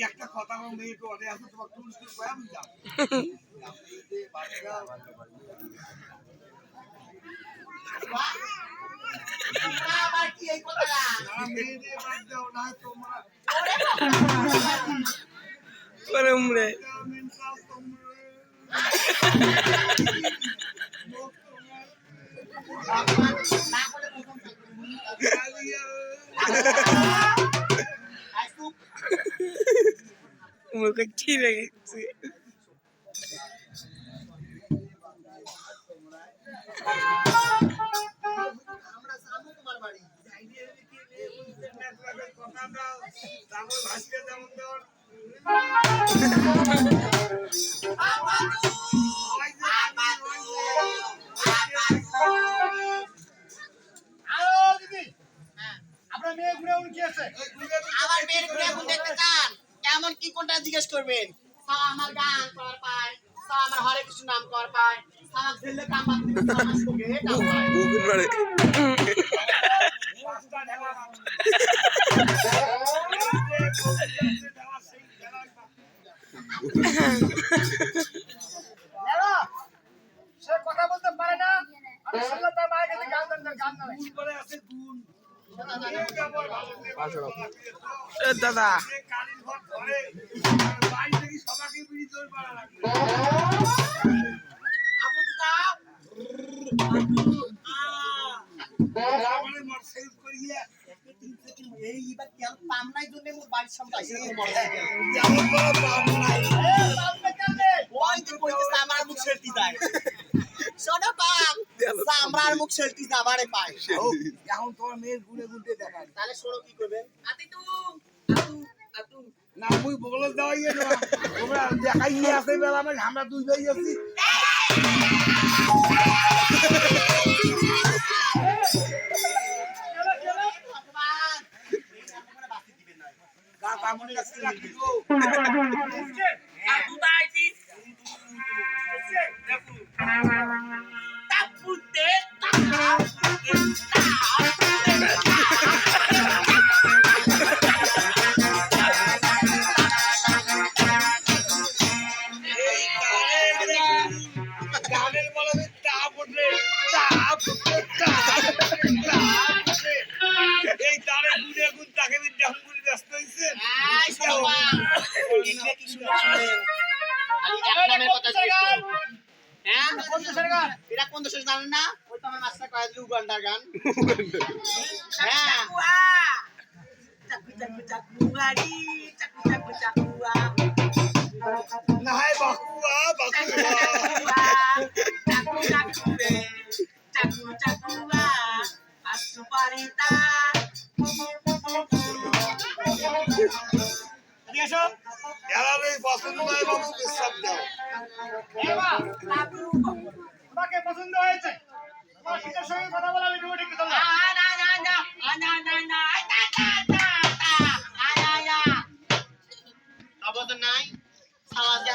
একটা কথা মেয়েকে অনেক আছে তোমার টুরিস্টের কয়াম যাও ঠিক আছে এমন কি কোনটা জিজ্ঞেস করবেন আমার গান কর পায় আমার হরে কৃষ্ণ নাম কর পায় আমার ছেলে কাম সে কথা বলতে পারে না আমি শুনলাম তার মায়ের কাছে গান করে আছে গুণ দাদা আমার মুখ সেলটি যাবারে পায় এখন তোমার মেয়ের গুনে গুনতে দেখায় তাহলে সরো কি করবেন না মুই বগল দেওয়াইয়ে না তোমরা দেখাইয়ে আছে বেলা আমি আমরা দুই ভাই আছি মনে রাখতে রাখি গো পছন্দ হয়েছে কথা বলা নাই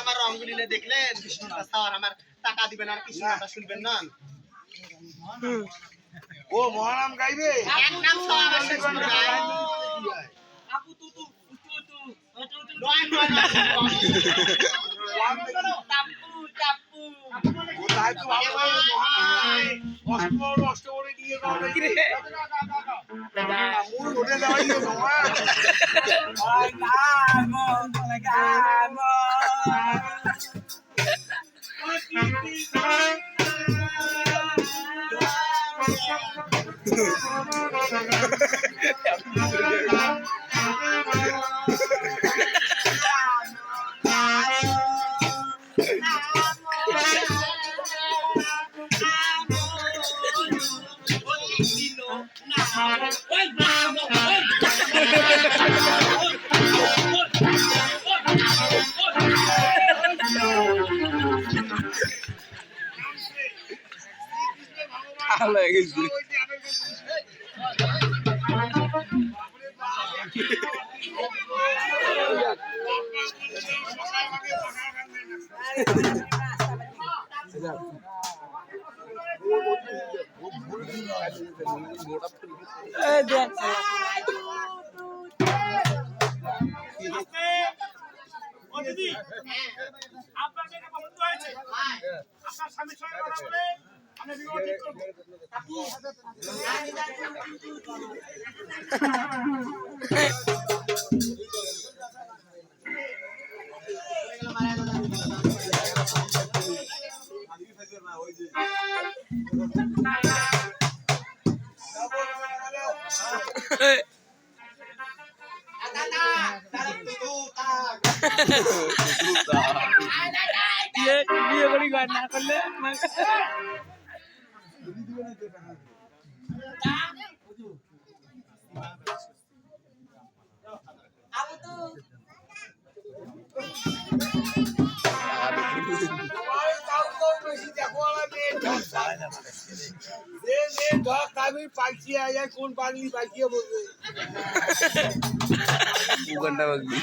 আমার রঙগুলিলে দেখলেন কৃষ্ণটা স্যার আমার টাকা দিবেন আর কৃষ্ণটা শুনবেন না ও মহানাম গাইবে অষ্টমরে নিয়ে উঠে যাওয়াই এই দেখ ও দিদি আপনার মেয়েকে পছন্দ হয়েছে আপনার স্বামীর সঙ্গে কথা বলে আমরা বিবাহ ঠিক করবো বিয়ে করি ঘর না করলে কোন পাগলি পাইকিয়ে বলবে উগান্ডা বাগদি